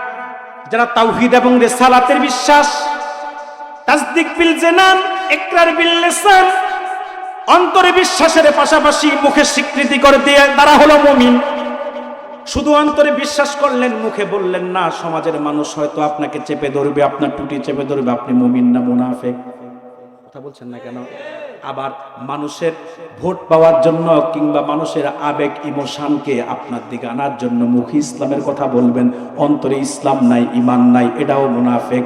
যারা তাওহীদ এবং রিসালাতের বিশ্বাস, তাসদিক বিল জানান, ইকরার বিল লিসান, অন্তরে বিশ্বাসের পাশাপাশি মুখে স্বীকৃতি করে দিয়ে তারা হলো মুমিন। শুধু অন্তরে বিশ্বাস করলেন, মুখে বললেন না, সমাজের মানুষ হয়তো আপনাকে চেপে ধরবে, আপনার টুটি চেপে ধরবে, আপনি মুমিন না মুনাফিক, কথা বলছেন না কেন? আবার মানুষের ভোট পাওয়ার জন্য কিংবা মানুষের আবেগ ইমোশনকে আপনার দিকে আনার জন্য মুখে ইসলামের কথা বলবেন, অন্তরে ইসলাম নাই, ঈমান নাই, এটাও মুনাফিক।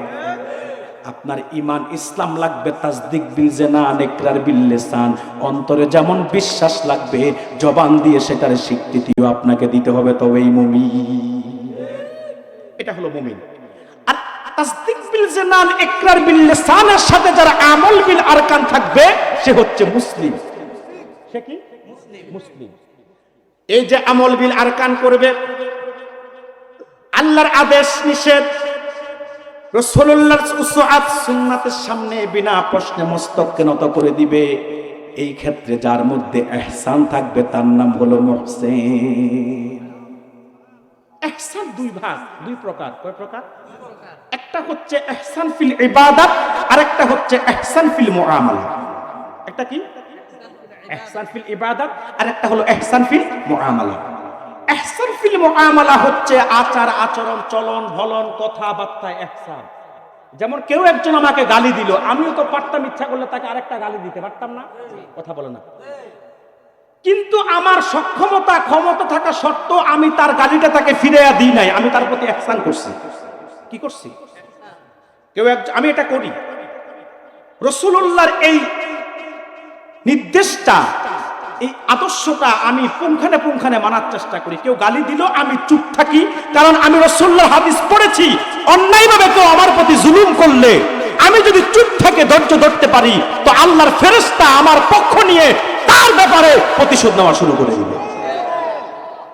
আপনার ঈমান ইসলাম লাগবে, তাসদিক বিল জানান, ইকরার বিল লিসান, অন্তরে যেমন বিশ্বাস লাগবে, জবান দিয়ে সেটার স্বীকৃতিও আপনাকে দিতে হবে, তবেই মুমিন। এটা হলো মুমিন। আর তাসদিক বিল জানান, ইকরার বিল লিসানের সাথে যারা আমল বিল আরকান থাকবে, সে হচ্ছে মুসলিম। সে কি? মুসলিম। এই যে আমল বিল আরকান করবে, আল্লাহর আদেশ নিষেধ, রাসূলুল্লাহর উসওয়াত সুন্নাতের সামনে বিনা প্রশ্নে মস্তককে নত করে দিবে। এই ক্ষেত্রে যার মধ্যে ইহসান থাকবে তার নাম হলো মুহসিন। ইহসান দুই ভাগ, দুই প্রকার। কয় প্রকার? একটা হচ্ছে ইহসান ফিল ইবাদাত, আর একটা হচ্ছে ইহসান ফিল মুআমালা। একটা কি? ইহসান ফিল ইবাদাত, আর একটা হলো ইহসান ফিল মুআমালা। ইহসান ফিল মুআমালা হচ্ছে আচার আচরণ, চলন বলন, কথাবার্তায় ইহসান। যেমন কেউ একজন আমাকে গালি দিল, আমিও তো পারতাম ইচ্ছা করলে তাকে আরেকটা গালি দিতে পারতাম না? কথা বলে না। কিন্তু আমার সক্ষমতা ক্ষমতা থাকা সত্ত্বেও আমি তার গালিটা তাকে ফিরাইয়া দিই নাই, আমি তার প্রতি ইহসান করছি। কি করছি? আমি এটা করি। রাসূলুল্লাহর এই নির্দেশটা, এই আদর্শটা আমি পুঙ্খানে মানার চেষ্টা করি। কেউ গালি দিল আমি চুপ থাকি, কারণ আমি রাসূলুল্লাহর হাদিস পড়েছি, অন্যায়ভাবে কেউ আমার প্রতি জুলুম করলে আমি যদি চুপ থেকে ধৈর্য ধরতে পারি, তো আল্লাহর ফেরেশতা আমার পক্ষ নিয়ে তার ব্যাপারে প্রতিশোধ নেওয়া শুরু করে দিবে।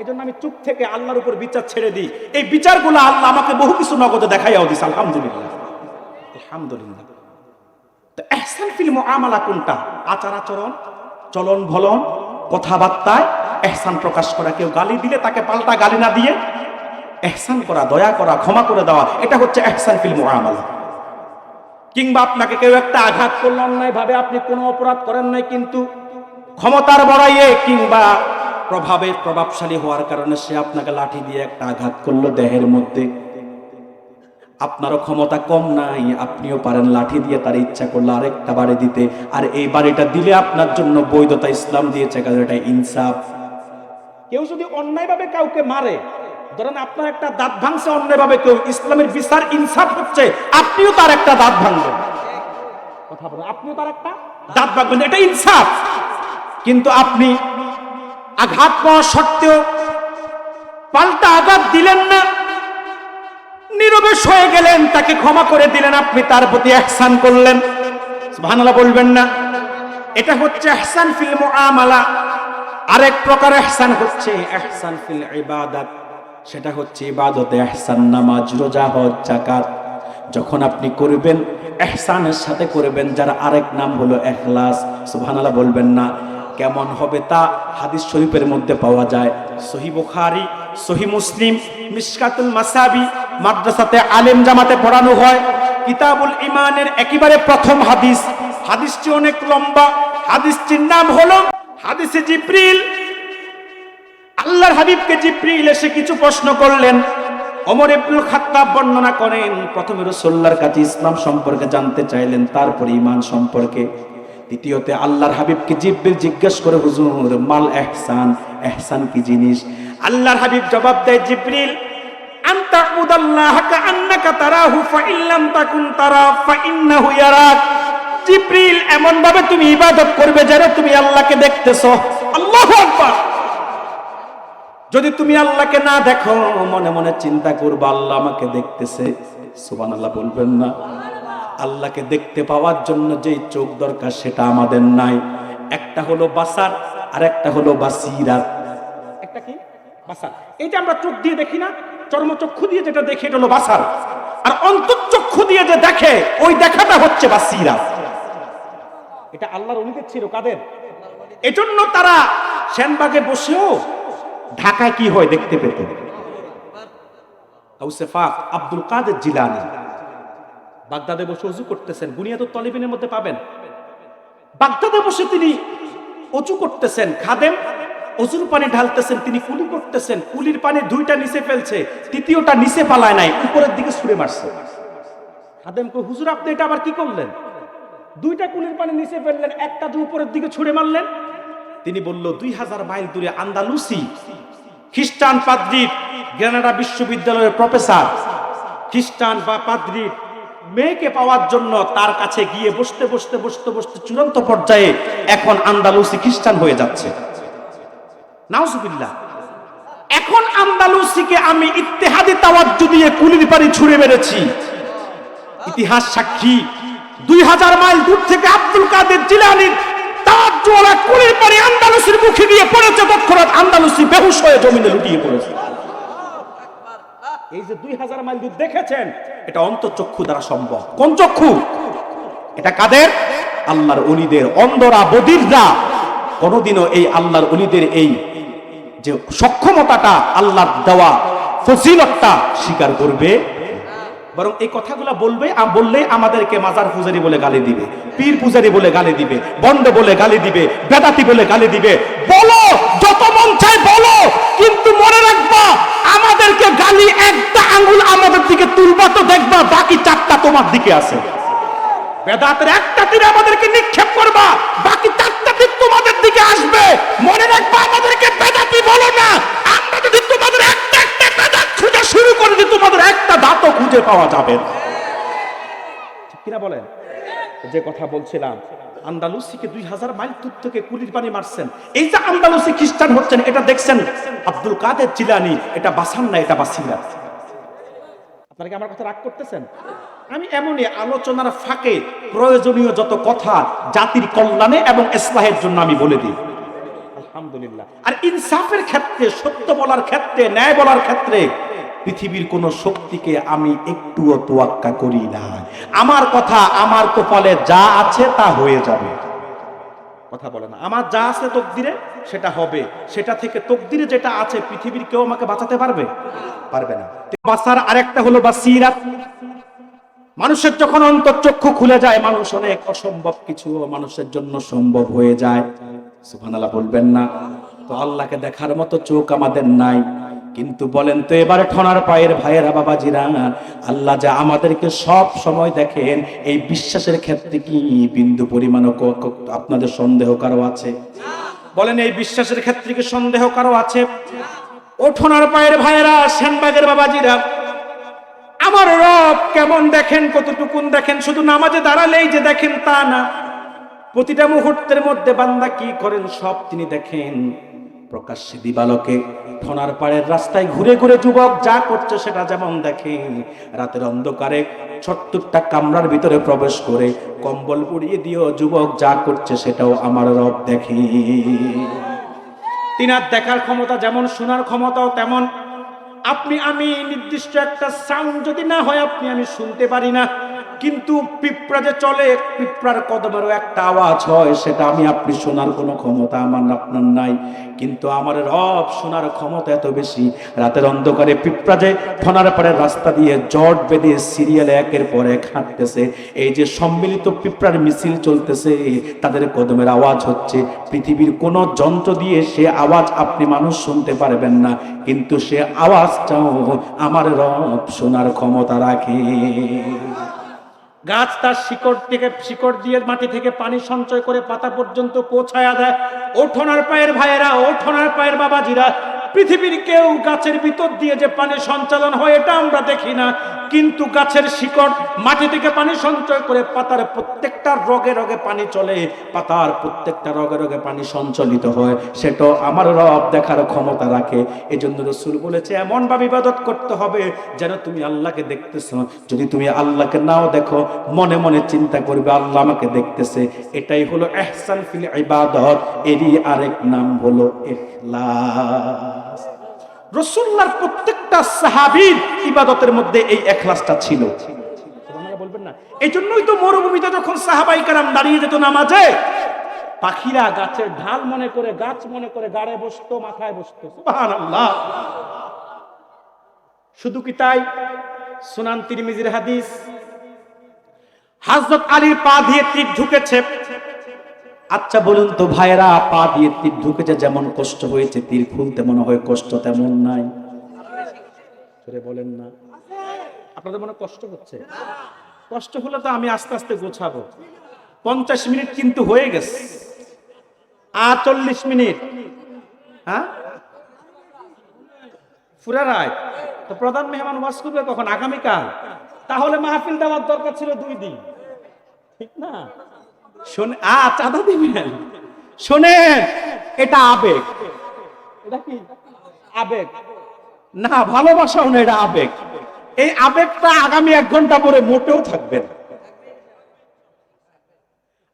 এই জন্য আমি চুপ থেকে আল্লাহর উপর বিচার ছেড়ে দিই। এই বিচারগুলো আল্লাহ আমাকে বহু কিছু নগদে দেখাইয়াও দিস। আলহামদুলিল্লাহ, আলহামদুলিল্লাহ। তো ইহসান ফিল মুআমালা কোনটা? আচার আচরণ, চলন বলন, কথাবার্তায় ইহসান প্রকাশ করা। কেউ গালি দিলে তাকে পাল্টা গালি না দিয়ে ইহসান করা, দয়া করা, ক্ষমা করে দেওয়া, এটা হচ্ছে ইহসান ফিল মুআমালা। কিংবা আপনাকে কেউ একটা আঘাত করলো অন্যায় ভাবে, আপনি কোনো অপরাধ করেন নাই, কিন্তু ক্ষমতার বড়াইয়ে কিংবা প্রভাবশালী হওয়ার কারণে সে আপনাকে লাঠি দিয়ে একটা আঘাত করলো দেহের মধ্যে। আপনারও ক্ষমতা কম নাই, আপনিও পারেন লাঠি দিয়ে তার ইচ্ছা করলে আরেকটা বাড়ি দিতে, আর এই বাড়িটা দিলে আপনার জন্য বৈধতা ইসলাম দিয়েছে, কারণ এটা ইনসাফ। কেউ যদি অন্যায়ভাবে কাউকে মারে, ধরেন আপনার একটা দাঁত ভাঙছে অন্যায়ভাবে কেউ, ইসলামের বিচার ইনসাফ হচ্ছে আপনিও তার একটা দাঁত ভাঙবেন। কথা বলেন, আপনিও তার একটা দাঁত ভাঙবেন, এটা ইনসাফ। কিন্তু আপনি আঘাত পাওয়া সত্ত্বেও পাল্টা আঘাত দিলেন না, নীরবে সয়ে গেলেন, তাকে ক্ষমা করে দিলেন, আপনি তার প্রতি ইহসান করলেন। সুবহানাল্লাহ বলবেন না? এটা হচ্ছে ইহসান ফিল মুআমালা। আরেক প্রকার ইহসান হচ্ছে ইহসান ফিল ইবাদাত। সেটা হচ্ছে ইবাদতে ইহসান, নামাজ, রোজা, হজ, যাকাত যখন আপনি করবেন ইহসানের সাথে করবেন, যার আরেক নাম হলো ইখলাস। সুবহানাল্লাহ বলবেন না? কেমন হবে তা হাদিস শরীফের মধ্যে পাওয়া যায়। সহিহ বুখারী, সহিহ মুসলিম, মিশকাতুল মাসাবি, মাদ্রাসাতে আলেম জামাতে পড়ানো হয়। কিতাবুল ঈমানের একেবারে প্রথম হাদিস। হাদিসটি অনেক লম্বা। হাদিসটির নাম হলো হাদিসে জিবরিল। আল্লাহর হাবিবকে জিবরিল এসে কিছু প্রশ্ন করলেন। ওমর ইবনুল খাত্তাব বর্ণনা করেন, প্রথমে রাসূলুল্লাহর কাছে ইসলাম সম্পর্কে জানতে চাইলেন, তারপরে ঈমান সম্পর্কে। দ্বিতীয়তে আল্লাহর হাবিবকে জিবরিল জিজ্ঞেস করে, হুজুর মাল ইহসান, ইহসান কি জিনিস? আল্লাহর হাবিব জবাব দেয়, জিবরিল আনতা উদাল্লাহা কাআন্নাকা তারাহু ফাইন লাম তাকুন তারা ফাইন্নাহু ইয়ারাক। জিবরিল এমন ভাবে তুমি ইবাদত করবে যেন তুমি আল্লাহকে দেখতেছো। আল্লাহু আকবার। যদি তুমি আল্লাহকে না দেখো, মনে মনে চিন্তা করবে আল্লাহ আমাকে দেখতেছে। সুবহানাল্লাহ বলবেন না? আল্লাহকে দেখতে পাওয়ার জন্য যেই চোখ দরকার সেটা আমাদের নাই। একটা হলো বাসার, আর একটা হলো বাসিরাত। একটা কি? বাসার। এই যে আমরা চোখ দিয়ে দেখি না, চর্মচক্ষু দিয়ে যেটা দেখি এটা হলো বাসার, আর অন্তর্চক্ষু দিয়ে যে দেখে ওই দেখাটা হচ্ছে বাসিরাত। এটা আল্লাহর অলিদের ছিল। কাদের? এজন্য তারা সেনবাগে বসেও ঢাকায় কি হয় দেখতে পেত। গাউসে পাক আব্দুল কাদের জিলানী বাগদাদে বসে ওযু করতেছেন, বুনিয়াতুত তালিবিনের মধ্যে পাবেন। বাগদাদে বসে তিনি ওযু করতেছেন, খাদেম ওযুর পানি ঢালতেছেন, তিনি কুলি করতেছেন, কুলির পানি দুইটা নিচে ফেলছে, তৃতীয়টা নিচে পালায় নাই, উপরের দিকে ছুঁড়ে মারছে। খাদেম কই, হুজুর আপনি এটা আবার কি করলেন? দুইটা কুলির পানি নিচে ফেললেন, একটা যে উপরের দিকে ছুঁড়ে মারলেন। তিনি বলল, 2000 মাইল দূরে আন্দালুসি খ্রিস্টান পাদ্রী, গ্রেনাডা বিশ্ববিদ্যালয়ের প্রফেসর, খ্রিস্টান বা পাদ্রী মেয়েকে পাওয়ার জন্য তার কাছে গিয়ে বসতে বসতে বসতে বসতে চূড়ান্ত পর্যায়ে এখন আন্দালুসি খ্রিস্টান হয়ে যাচ্ছে। নাউজুবিল্লাহ। এখন আন্দালুসিকে আমি ইত্তেহাদি তাওয়াজ্জু দিয়ে কুলির পানি ছুঁড়ে মেরেছি। ইতিহাস সাক্ষী, 2000 মাইল দূর থেকে আব্দুল কাদের জিলানীর তাওয়াজ্জুওয়ালা কুলির পানি আন্দালুসির মুখে গিয়ে পড়েছে, তৎক্ষণাৎ আন্দালুসি বেহুশ হয়ে জমিনে লুটিয়ে পড়েছে। এই যে 2000 মাইল দূর দেখেছেন, এটা অন্তর্চক্ষু দ্বারা সম্ভব। কোন চক্ষু? এটা কাদের? আল্লাহর ওলিদের। অন্ধরা বধিররা কোনোদিনও এই আল্লাহর ওলিদের এই যে সক্ষমতাটা, আল্লাহর দেওয়া ফজিলতটা স্বীকার করবে, বরং এই কথাগুলো বললে আমাদেরকে মাজার পূজারি বলে গালি দিবে, পীর পূজারি বলে গালি দিবে, বন্ড বলে গালি দিবে, বেদাতি বলে গালি দিবে। বলো, যত মন চায় বলো, কিন্তু মনে রাখবা আমাদেরকে গালি একটা আঙ্গুল আমাদের দিকে তুলবা তো দেখবা বাকি চারটা তোমার দিকে আছে। বেদাতের একটা তীর আমাদেরকে নিক্ষেপ করবা, বাকি চারটা তীর তোমাদের দিকে আসবে। মনে রাখবা আমাদেরকে বেদাতি বলো না। আমরা যদি তোমাদের একটা একটা বেদাত খুঁজে শুরু করে দিই, তোমাদের একটা দাঁতও খুঁজে পাওয়া যাবে না। ঠিক কিনা বলেন? যে কথা বলছিলাম, আন্দালুসিকে 2000 মাইল দূর থেকে কুলির পানি মারছেন। এই যে আন্দালুসি খ্রিস্টান হচ্ছেন, এটা দেখছেন আব্দুল কাদের জিলানী, এটা বাসান না, এটা বাসিরা। আপনারা কি আমার কথা রাগ করতেছেন? আমি এমনই আলোচনার ফাঁকে প্রয়োজনীয় যত কথা জাতির কল্যাণে এবং ইসলাহের জন্য আমি বলে দিই, আলহামদুলিল্লাহ। আর ইনসাফের ক্ষেত্রে, সত্য বলার ক্ষেত্রে, ন্যায় বলার ক্ষেত্রে পৃথিবীর কোন শক্তিকে আমি একটুও তোয়াক্কা করি না। আমার কথা, আমার কপালে যা আছে তা হয়ে যাবে। কথা বলে না, আমার যা আছে তকদিরে সেটা হবে। সেটা থেকে তকদিরে যেটা আছে, পৃথিবীর কেউ আমাকে বাঁচাতে পারবে? পারবে না। বাঁচার আরেকটা হলো বাসিরাত। মানুষের যখন অন্তর্চক্ষু খুলে যায়, মানুষ অনেক অসম্ভব কিছু মানুষের জন্য সম্ভব হয়ে যায়। সুবহানাল্লাহ বলবেন না? তো আল্লাহকে দেখার মতো চোখ আমাদের নাই, কিন্তু বলেন তো এবারে ঠনার পায়ের ভাইয়েরা, বাবাজিরা, আল্লাহ যা আমাদেরকে সব সময় দেখেন, এই বিশ্বাসের ক্ষেত্রে কি বিন্দু পরিমাণও আপনাদের সন্দেহ কারো আছে? বলেন, এই বিশ্বাসের ক্ষেত্রে কি সন্দেহ কারো আছে? ও ঠনার পায়ের ভাইয়েরা, সেনবাগের বাবাজিরা, আমার রব কেমন দেখেন, কতটুকুন দেখেন। শুধু নামাজে দাঁড়ালেই যে দেখেন তা না, প্রতিটা মুহূর্তের মধ্যে বান্দা কি করেন সব তিনি দেখেন। প্রকাশ্যে দিবালোকে ঠনার পাড়ের রাস্তায় ঘুরে ঘুরে যুবক যা করছে সেটা যেমন দেখেন, রাতের অন্ধকারে ছোট্ট একটা কামরার ভিতরে প্রবেশ করে কম্বল পুড়িয়ে দিও যুবক যা করছে সেটাও আমার রব দেখে। তিনার দেখার ক্ষমতা যেমন, শোনার ক্ষমতাও তেমন। আপনি আমি নির্দিষ্ট একটা সাউন্ড যদি না হয়, আপনি আমি শুনতে পারি না, কিন্তু পিঁপড়া যে চলে, পিঁপড়ার কদমেরও একটা আওয়াজ হয়, সেটা আমি আপনি শোনার কোনো ক্ষমতা আমার আপনার নাই। কিন্তু আমার রব শোনার ক্ষমতা এত বেশি। রাতের অন্ধকারে পিঁপড়া যে ঠনার পাড়ের রাস্তা দিয়ে জট বেঁধে সিরিয়ালে একের পর এক হাঁটতেছে, এই যে সম্মিলিত পিঁপড়ার মিছিল চলতেছে, তাদের কদমের আওয়াজ হচ্ছে। পৃথিবীর কোনো যন্ত্র দিয়ে সে আওয়াজ আপনি মানুষ শুনতে পারবেন না, কিন্তু সে আওয়াজটাও আমার রব শোনার ক্ষমতা রাখে। গাছ তার শিকড় দিয়ে মাটি থেকে পানি সঞ্চয় করে পাতা পর্যন্ত পৌঁছায়া দেয়। ও ঠনার পায়ের ভাইয়েরা, ও ঠনার পায়ের বাবাজিরা, পৃথিবীর কেউ গাছের ভিতর দিয়ে যে পানি সঞ্চালন হয় এটা আমরা দেখি না, কিন্তু গাছের শিকড় মাটি থেকে পানি সঞ্চয় করে পাতার প্রত্যেকটা রগে রগে পানি চলে, পাতার প্রত্যেকটা রগে রগে পানি সঞ্চালিত হয়, সেটাও আমার রব দেখার ক্ষমতা রাখে। এজন্য রাসূল বলেছে, এমন ভাবে ইবাদত করতে হবে যেন তুমি আল্লাহকে দেখতেছো। যদি তুমি আল্লাহকে নাও দেখো, মনে মনে চিন্তা করবে আল্লাহ আমাকে দেখতেছে। এটাই হলো ইহসান ফিল ইবাদত, এরই আরেক নাম হলো ইখলাস। রাসূলুল্লাহর প্রত্যেকটা সাহাবীর ইবাদতের মধ্যে এই ইখলাসটা ছিল। সুবহানাল্লাহ বলবেন না? এই জন্যই তো মরুভূমিতে যখন সাহাবায়ে কেরাম দাঁড়িয়ে যেত নামাজে, পাখিরা গাছের ঢাল মনে করে, গাছ মনে করে গাড়ে বসতো, মাথায় বসতো। সুবহানাল্লাহ। শুধু কি তাই? সুনান তিরমিজির হাদিস, হযরত আলীর পা দিয়ে তীর ঢুকেছে। আচ্ছা বলুন তো ভাইরা, পা দিয়ে তীর ঢুকেছে, যেমন কষ্ট হয়েছে, তীর খুলতে মনে হয় কষ্ট তেমন নাই? বলেন না, আপনাদের মনে কষ্ট হচ্ছে? কষ্ট হলে তো আমি আস্তে আস্তে গোছাবো। 50 মিনিট কিন্তু হয়ে গেছে, আর 40 মিনিট। হ্যাঁ, পুরা রাত। তো প্রধান মেহমান ওয়াজ করবে কখন? আগামীকাল। তাহলে মাহফিল দেওয়ার দরকার ছিল 2 দিন, ঠিক না? শোনে, চাঁদা দিবেন। শোনেন, এটা আবেগ। এটা কি আবেগ না, ভালোবাসাও না, এটা আবেগ। এই আবেগটা আগামী 1 ঘন্টা পরে মোটেও থাকবে না।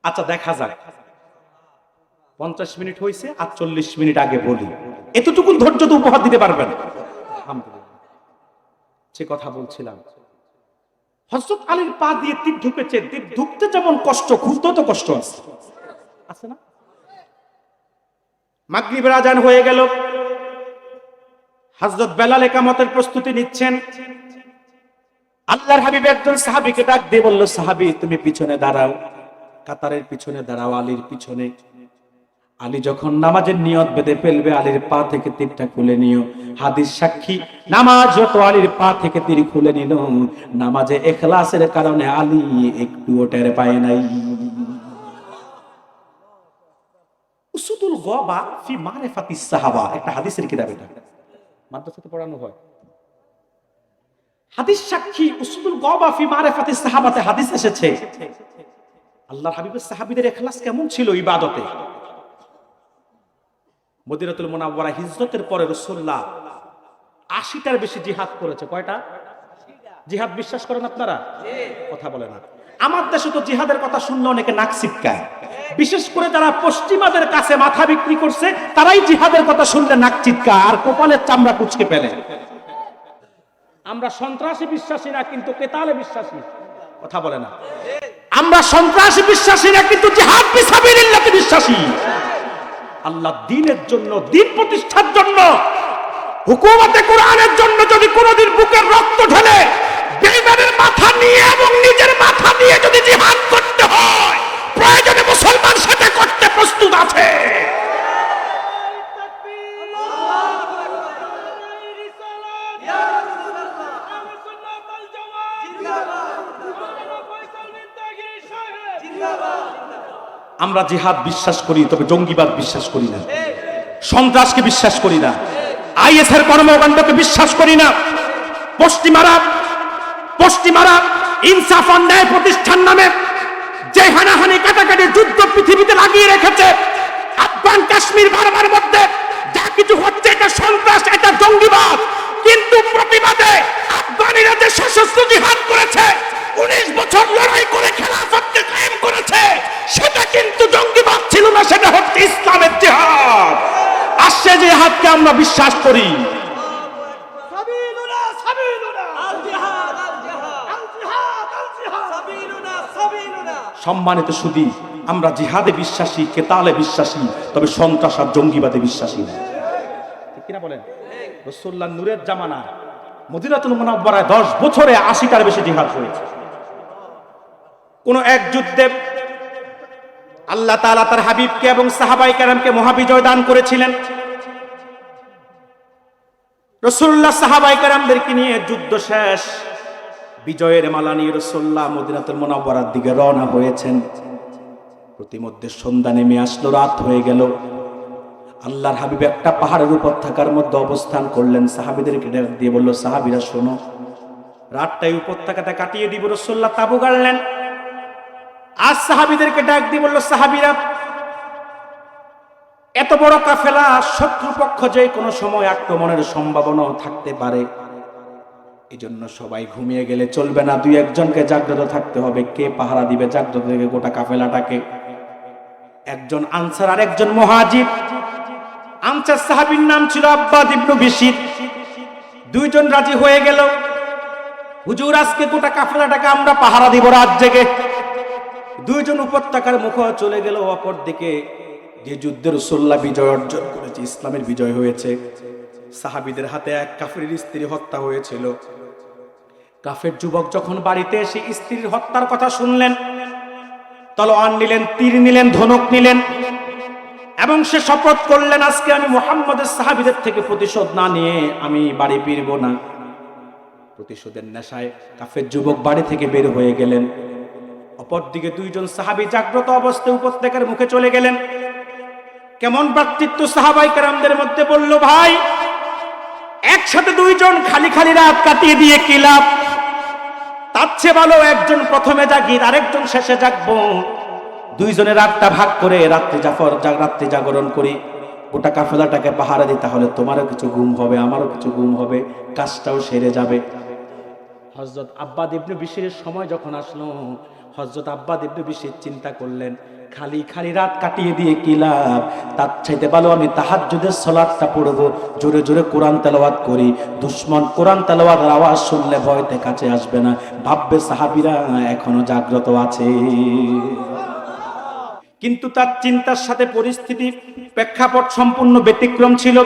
আচ্ছা দেখা যাক, 50 মিনিট হয়েছে, আর 40 মিনিট আগে বলি, এতটুকু ধৈর্য তো উপহার দিতে পারবেন? আলহামদুলিল্লাহ। সে কথা বলছিলাম, হযরত আলীর পা দিয়ে তীর ঢুকেছে, তীর ঢুকতে যেমন কষ্ট, খুলতে তো কষ্ট আছে না? মাগরিবের আজান হয়ে গেল, হযরত বেলাল ইকামতের প্রস্তুতি নিচ্ছেন। আল্লাহর হাবিব একজন সাহাবীকে ডাক দিয়ে বলল, সাহাবী তুমি পিছনে দাঁড়াও, কাতারের পিছনে দাঁড়াও, আলীর পিছনে। আলী যখন নামাজের নিয়ত বেঁধে ফেলবে, আলীর পা থেকে তীরটা খুলে নিও। হাদিস সাক্ষী, নামাজ যত আলীর পা থেকে তীর খুলে নিল, নামাজে ইখলাসের কারণে আলী একটুও টের পায় নাই। উসুদুল গবা ফি মারিফাতিস সাহাবা, একটা হাদিসের কিতাব, এটা মাদ্রাসাতে পড়ানো হয়। হাদিস সাক্ষী, উসুদুল গবা ফি মারিফাতিস সাহাবাতে হাদিস এসেছে, আল্লাহর হাবিবের সাহাবীদের ইখলাস কেমন ছিল ইবাদতে। মদিনাতুল মুনাওয়ারা হিজরতের পরে রাসূলুল্লাহ ৮০টার বেশি জিহাদ করেছে। কয়টা জিহাদ বিশ্বাস করেন আপনারা? কথা বলে না। আমার দেশে তো জিহাদের কথা শুনলে অনেকে নাক ছিটকায়, বিশেষ করে যারা পশ্চিমাদের কাছে মাথা বিক্রি করছে, তারাই জিহাদের কথা শুনলে নাক ছিটকায় আর কপালের চামড়া কুঁচকে ফেলে। আমরা সন্ত্রাসী বিশ্বাসী না, কিন্তু কেতালে বিশ্বাসী। কথা বলে না। আমরা সন্ত্রাসী বিশ্বাসী না, কিন্তু জিহাদ ফি সাবিলিল্লাহতে বিশ্বাসী। আল্লাহ দ্বীনের জন্য, দ্বীন প্রতিষ্ঠার জন্য, হুকুমতে কোরআনের জন্য যদি কোনদিন বুকের রক্ত ঢেলে বেঈমানের মাথা নিয়ে এবং নিজের মাথা নিয়ে যদি জিহাদ করতে হয়, প্রয়োজনে মুসলমান সাথে করতে প্রস্তুত আছে। আমরা জিহাদ বিশ্বাস করি, তবে জঙ্গিবাদ বিশ্বাস করি না, সন্ত্রাসকে বিশ্বাস করি না, আইএস এর কর্মকাণ্ডকে বিশ্বাস করি না। পশ্চিমারা ইনসাফ অন্যায় প্রতিষ্ঠান নামে যে হানাহানি কাটাকাটি যুদ্ধ পৃথিবীতে লাগিয়ে রেখেছে, আফগান কাশ্মীর বারবার মধ্যে যা কিছু হচ্ছে, এটা সন্ত্রাস, এটা জঙ্গিবাদ। কিন্তু প্রতিবাদে আফগানিরা যে সশস্ত্র জিহাদ করেছে, 19 বছর লড়াই করে খেলাফতকে কায়েম করেছে, সেটা কিন্তু জঙ্গিবাদ ছিল না, সেটা হচ্ছে ইসলামের জিহাদ। আর সে জিহাদকে আমরা বিশ্বাস করি। সম্মানিত সুধী, আমরা জিহাদে বিশ্বাসী, কেতালে বিশ্বাসী, তবে সন্ত্রাস আর জঙ্গিবাদে বিশ্বাসী না। ঠিক কিনা বলেন? রাসূলুল্লাহ নূরের জামানা মদিনাতুল মুনাওয়ারায় 10 বছরে 80টার বেশি জিহাদ হয়েছে। কোন এক যুদ্ধে আল্লাহ তাআলা তার হাবিবকে এবং সাহাবায়ে কেরামকে মহাবিজয় দান করেছিলেন। রাসূলুল্লাহ সাহাবায়ে কেরামদেরকে নিয়ে যুদ্ধ শেষ, বিজয়ের মালা নিয়ে রাসূলুল্লাহ মদিনাতুল মুনাওয়ারার দিকে রওনা হয়েছেন। প্রতিমধ্যে সন্ধ্যা নেমে আসলো, রাত হয়ে গেল। আল্লাহর হাবিব একটা পাহাড়ের উপর থাকার মধ্যে অবস্থান করলেন। সাহাবীদেরকে ডাক দিয়ে বলল, সাহাবীরা শোনো, রাতটাই উপত্যকাতে কাটিয়ে দিব। রাসূলুল্লাহ তাবু গাড়লেন। আজ সাহাবীদেরকে ডাক দিয়ে বলল, সাহাবীরা, এত বড় কাফেলা, শত্রুপক্ষ যে কোনো সময় আক্রমণের সম্ভাবনা থাকতে পারে, এজন্য সবাই ঘুমিয়ে গেলে চলবে না, 2-1 জনকে জাগ্রত থাকতে হবে। কে পাহারা দিবে জাগ্রত থেকে গোটা কাফেলাটাকে? একজন আনসার আর একজন মুহাজির। আনসার সাহাবীর নাম ছিল আব্বাদ ইবনে বিশির। 2 জন রাজি হয়ে গেল, হুজুর আজকে গোটা কাফেলাটাকে আমরা পাহারা দিব রাত জেগে। 2 জন উপত্যকার মুখে চলে গেল। অপর দিকে যে যুদ্ধে রাসূলুল্লাহ বিজয় অর্জন করেছে, ইসলামের বিজয় হয়েছে, সাহাবীদের হাতে এক কাফেরের স্ত্রী হত্যা হয়েছিল। কাফের যুবক যখন বাড়িতে এসে স্ত্রীর হত্যার কথা শুনলেন, তলোয়ার নিলেন, তীর নিলেন, ধনুক নিলেন এবং সে শপথ করলেন, আজকে আমি মুহাম্মদের সাহাবীদের থেকে প্রতিশোধ না নিয়ে আমি বাড়ি ফিরব না। প্রতিশোধের নেশায় কাফের যুবক বাড়ি থেকে বের হয়ে গেলেন। অপরদিকে 2 জন সাহাবী জাগ্রত অবস্থায় উপত্যকার মুখে চলে গেলেন। কেমন ভ্রাতৃত্ব সাহাবায়ে কেরামদের মধ্যে! বলল, ভাই, একসাথে 2 জন খালি খালি রাত কাটিয়ে দিয়ে কি লাভ? তার চেয়ে ভালো একজন প্রথমে জাগি, আরেকজন শেষে জাগবো। 2 জনের রাতটা ভাগ করে রাত্রি জাগরণ করি, গোটা কাফেলাটাকে পাহারা দিই, তাহলে তোমারও কিছু ঘুম হবে, আমারও কিছু ঘুম হবে, কাজটাও সেরে যাবে। হযরত আব্বাদ ইবনে বিশিরের সময় যখন আসলো, হযরত আব্বাদ ইবনে বিশির চিন্তা করলেন, খালি খালি রাত কাটিয়ে দিয়ে কি লাভ? তার চাইতে ভালো আমি তাহাজ্জুদের সালাতটা পড়বো, জোরে জোরে কোরআন তেলাওয়াত করি। দুশমন কোরআন তেলাওয়াতের আওয়াজ শুনলে ভয়তে কাছে আসবে না, ভাববে সাহাবীরা এখনো জাগ্রত আছে। কিন্তু তার চিন্তার সাথে পরিস্থিতি প্রেক্ষাপট সম্পূর্ণ ব্যতিক্রম ছিল।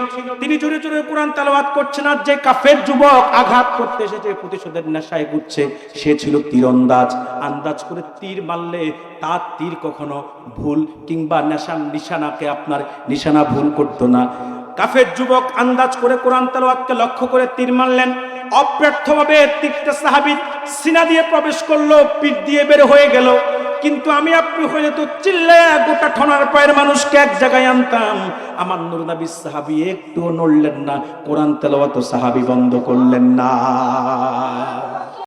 তিনি জোরে জোরে কোরআন তেলাওয়াত করছেন, আর যে কাফের যুবক আঘাত করতে এসেছে, প্রতিশোধের নেশায় ঘুরছে, সে ছিল তীরন্দাজ। আন্দাজ করে তীর মারলে তার তীর কখনো ভুল কিংবা নিশানাকে আপনার নিশানা ভুল করতো না। কাফের যুবক আন্দাজ করে কোরআন তেলাওয়াতকে লক্ষ্য করে তীর মারলেন। অব্যর্থভাবে তীরটা সাহাবীর সিনা দিয়ে প্রবেশ করলো, পিঠ দিয়ে বের হয়ে গেল। কিন্তু আমি আপনি হইলে তো চিল্লায়া গোটা ঠনার পায়ের মানুষকে এক জায়গায় আনতাম। আমার নূর নবী সাহাবী একটুও নড়লেন না, কোরআন তেলাওয়াত সাহাবী বন্ধ করলেন না।